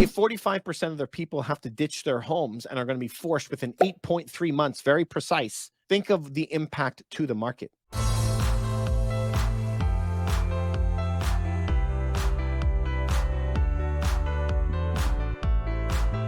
If 45% of their people have to ditch their homes and are going to be forced within 8.3 months, very precise, think of the impact to the market.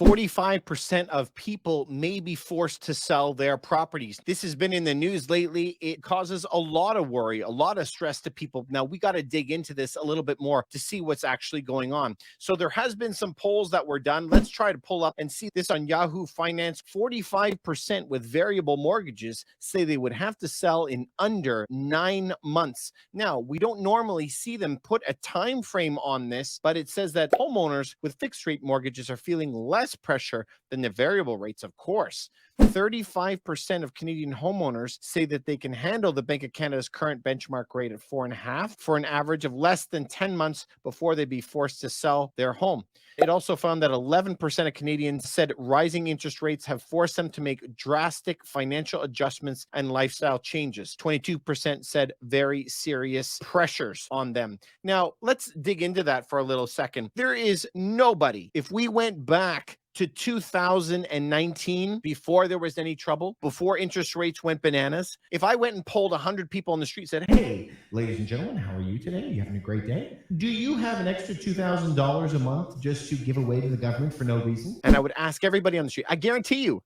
45% of people may be forced to sell their properties. This has been in the news lately. It causes a lot of worry, a lot of stress to people. Now, we got to dig into this a little bit more to see what's actually going on. So there has been some polls that were done. Let's try to pull up and see this on Yahoo Finance. 45% with variable mortgages say they would have to sell in under 9 months. Now, we don't normally see them put a time frame on this, but it says that homeowners with fixed rate mortgages are feeling less pressure than the variable rates, of course. 35% of Canadian homeowners say that they can handle the Bank of Canada's current benchmark rate at 4.5 for an average of less than 10 months before they'd be forced to sell their home. It also found that 11% of Canadians said rising interest rates have forced them to make drastic financial adjustments and lifestyle changes. 22% said very serious pressures on them. Now, let's dig into that for a little second. There is nobody, if we went back to 2019, before there was any trouble, before interest rates went bananas, if I went and polled 100 people on the street and said, hey, ladies and gentlemen, how are you today? Are you having a great day? Do you have an extra $2,000 a month just to give away to the government for no reason? And I would ask everybody on the street, I guarantee you,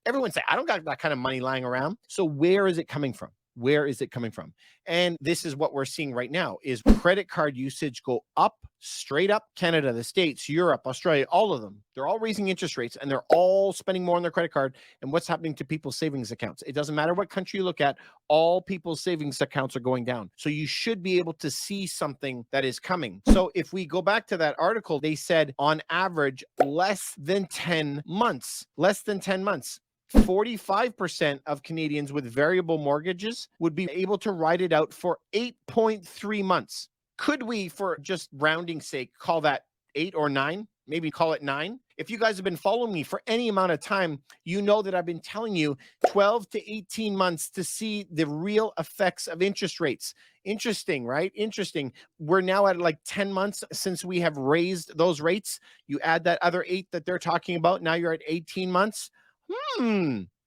everyone say, I don't got that kind of money lying around. So where is it coming from? Where is it coming from? And this is what we're seeing right now is credit card usage go up, straight up. Canada, the States, Europe, Australia, all of them. They're all raising interest rates and they're all spending more on their credit card. And what's happening to people's savings accounts? It doesn't matter what country you look at, all people's savings accounts are going down. So you should be able to see something that is coming. So if we go back to that article, they said on average, less than 10 months, 45% of Canadians with variable mortgages would be able to ride it out for 8.3 months. Could we, for just rounding's sake, call that 8 or 9? Maybe call it 9. If you guys have been following me for any amount of time, you know that I've been telling you 12 to 18 months to see the real effects of interest rates. Interesting, right? Interesting. We're now at like 10 months since we have raised those rates. You add that other 8 that they're talking about. Now you're at 18 months.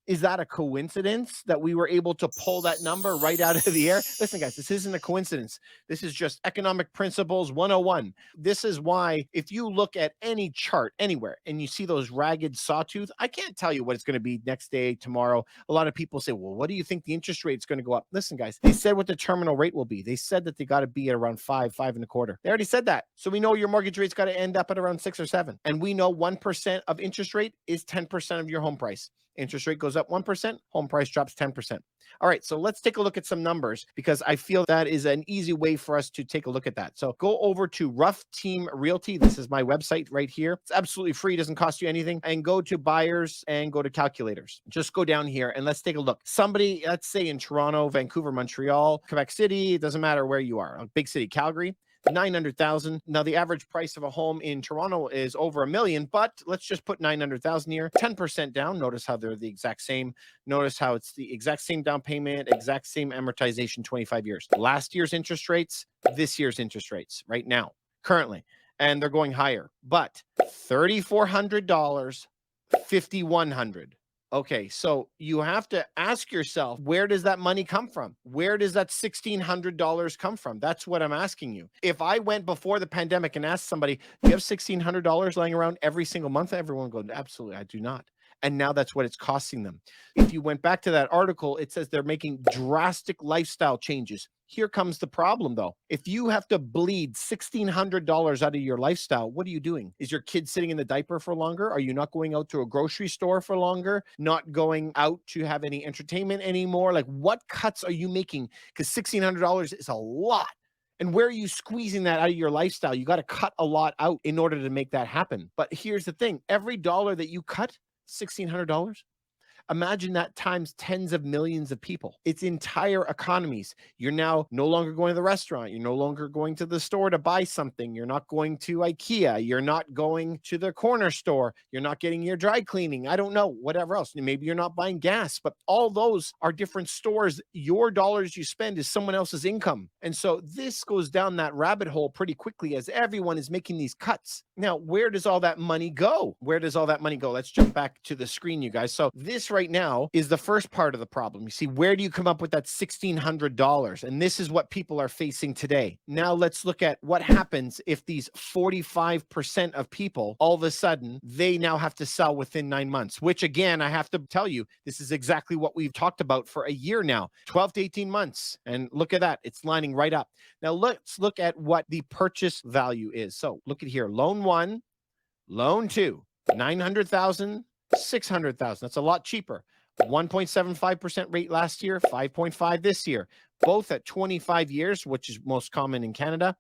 Is that a coincidence that we were able to pull that number right out of the air? Listen, guys, this isn't a coincidence. This is just economic principles 101. This is why if you look at any chart anywhere and you see those ragged sawtooth, I can't tell you what it's going to be next day, tomorrow. A lot of people say, well, what do you think the interest rate is going to go up? Listen, guys, they said what the terminal rate will be. They said that they got to be at around 5.25. They already said that. So we know your mortgage rate's got to end up at around 6 or 7. And we know 1% of interest rate is 10% of your home price. Interest rate goes up 1%, home price drops 10%. All right, so let's take a look at some numbers because I feel that is an easy way for us to take a look at that. So go over to Ruff Team Realty. This is my website right here. It's absolutely free, doesn't cost you anything. And go to buyers and go to calculators. Just go down here and let's take a look. Somebody, let's say in Toronto, Vancouver, Montreal, Quebec City, it doesn't matter where you are, a big city, Calgary. 900,000. Now the average price of a home in Toronto is over $1 million, but let's just put 900,000 here, 10% down. Notice how they're the exact same. Notice how it's the exact same down payment, exact same amortization, 25 years. Last year's interest rates, this year's interest rates right now, currently, and they're going higher, but $3,400, $5,100. Okay, so you have to ask yourself, where does that money come from? Where does that $1,600 come from? That's what I'm asking you. If I went before the pandemic and asked somebody, do you have $1,600 laying around every single month? Everyone would go, absolutely, I do not. And now that's what it's costing them. If you went back to that article, it says they're making drastic lifestyle changes. Here comes the problem, though. If you have to bleed $1,600 out of your lifestyle, what are you doing? Is your kid sitting in the diaper for longer? Are you not going out to a grocery store for longer? Not going out to have any entertainment anymore? Like, what cuts are you making? Because $1,600 is a lot. And where are you squeezing that out of your lifestyle? You got to cut a lot out in order to make that happen. But here's the thing. Every dollar that you cut, $1,600. Imagine that times tens of millions of people. It's entire economies. You're now no longer going to the restaurant. You're no longer going to the store to buy something. You're not going to IKEA. You're not going to the corner store. You're not getting your dry cleaning. I don't know, whatever else. Maybe you're not buying gas, but all those are different stores. Your dollars you spend is someone else's income. And so this goes down that rabbit hole pretty quickly as everyone is making these cuts. Now, where does all that money go? Where does all that money go? Let's jump back to the screen, you guys. So this right now is the first part of the problem. You see, where do you come up with that $1,600? And this is what people are facing today. Now let's look at what happens if these 45% of people, all of a sudden, they now have to sell within 9 months, which again, I have to tell you, this is exactly what we've talked about for a year now, 12 to 18 months. And look at that. It's lining right up. Now let's look at what the purchase value is. So look at here, loan one, loan two, 900,000, 600,000. That's a lot cheaper. 1.75% rate last year, 5.5 this year, both at 25 years, which is most common in Canada.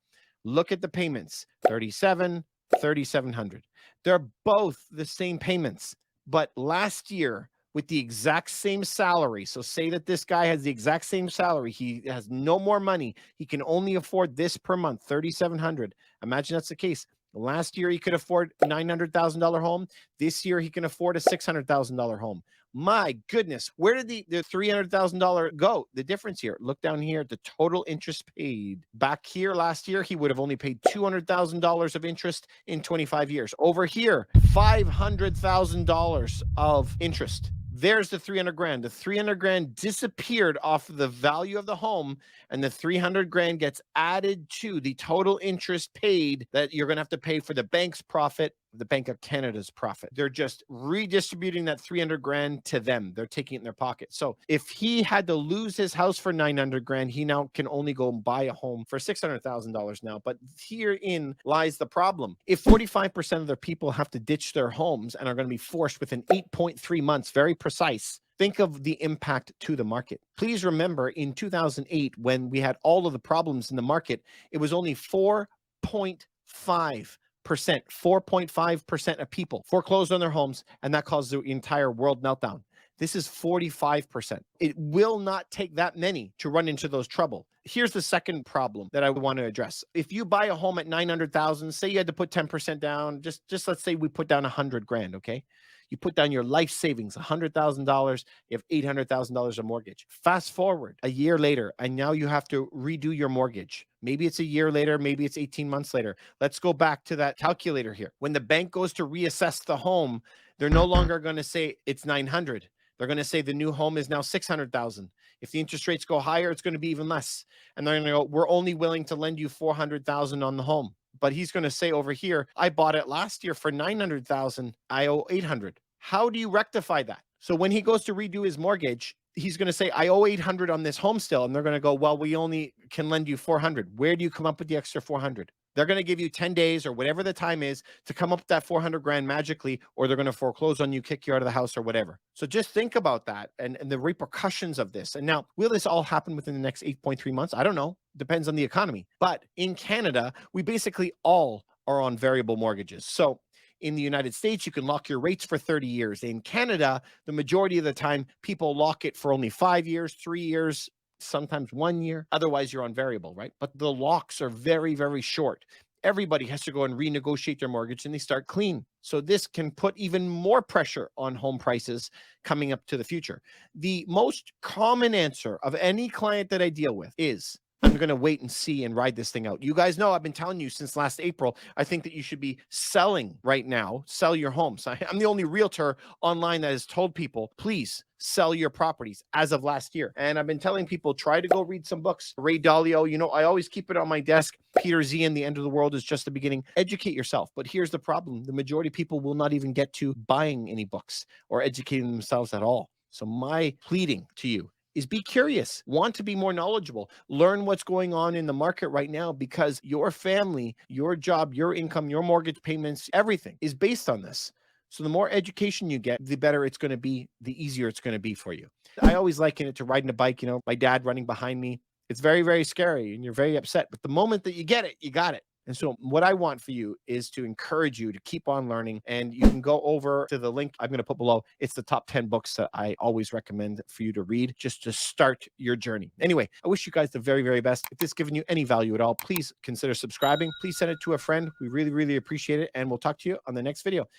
Look at the payments, 3,700. They're both the same payments, but last year with the exact same salary. So say that this guy has the exact same salary. He has no more money. He can only afford this per month, 3,700. Imagine that's the case. Last year, he could afford a $900,000 home. This year, he can afford a $600,000 home. My goodness, where did the $300,000 go? The difference here, look down here at the total interest paid. Back here last year, he would have only paid $200,000 of interest in 25 years. Over here, $500,000 of interest. There's the 300 grand. The 300 grand disappeared off of the value of the home, and the 300 grand gets added to the total interest paid that you're going to have to pay for the bank's profit, the Bank of Canada's profit. They're just redistributing that 300 grand to them. They're taking it in their pocket. So if he had to lose his house for 900 grand, he now can only go and buy a home for $600,000 now. But herein lies the problem. If 45% of their people have to ditch their homes and are going to be forced within 8.3 months, very precise, think of the impact to the market. Please remember in 2008, when we had all of the problems in the market, it was only 4.5% of people foreclosed on their homes, and that caused the entire world meltdown. This is 45%. It will not take that many to run into those trouble. Here's the second problem that I want to address. If you buy a home at 900,000, say you had to put 10% down, just let's say we put down 100 grand, okay? You put down your life savings, $100,000, you have $800,000 of mortgage. Fast forward a year later, and now you have to redo your mortgage. Maybe it's a year later, maybe it's 18 months later. Let's go back to that calculator here. When the bank goes to reassess the home, they're no longer going to say it's 900. They're going to say the new home is now 600,000. If the interest rates go higher, it's going to be even less. And they're going to go, we're only willing to lend you 400,000 on the home. But he's going to say over here, I bought it last year for 900,000. I owe 800. How do you rectify that? So when he goes to redo his mortgage, he's going to say, I owe 800 on this home still. And they're going to go, well, we only can lend you 400. Where do you come up with the extra 400? They're going to give you 10 days or whatever the time is to come up with that 400 grand magically, or they're going to foreclose on you, kick you out of the house or whatever. So just think about that and the repercussions of this. And now, will this all happen within the next 8.3 months? I don't know. Depends on the economy. But in Canada, we basically all are on variable mortgages. So in the United States, you can lock your rates for 30 years. In Canada, the majority of the time, people lock it for only 5 years, 3 years, sometimes 1 year. Otherwise, you're on variable, right? But the locks are very, very short. Everybody has to go and renegotiate their mortgage and they start clean. So this can put even more pressure on home prices coming up to the future. The most common answer of any client that I deal with is, I'm going to wait and see and ride this thing out. You guys know I've been telling you since last April, I think that you should be selling right now, sell your homes. I'm the only realtor online that has told people, please sell your properties as of last year. And I've been telling people, try to go read some books. Ray Dalio, you know, I always keep it on my desk. Peter Zian, The End of the World is Just the Beginning. Educate yourself. But here's the problem. The majority of people will not even get to buying any books or educating themselves at all. So my pleading to you is be curious, want to be more knowledgeable, learn what's going on in the market right now, because your family, your job, your income, your mortgage payments, everything is based on this. So the more education you get, the better it's going to be, the easier it's going to be for you. I always liken it to riding a bike, you know, my dad running behind me. It's very, very scary and you're very upset. But the moment that you get it, you got it. And so what I want for you is to encourage you to keep on learning. And you can go over to the link I'm going to put below. It's the top 10 books that I always recommend for you to read just to start your journey. Anyway, I wish you guys the very, very best. If this has given you any value at all, please consider subscribing. Please send it to a friend. We really, really appreciate it. And we'll talk to you on the next video.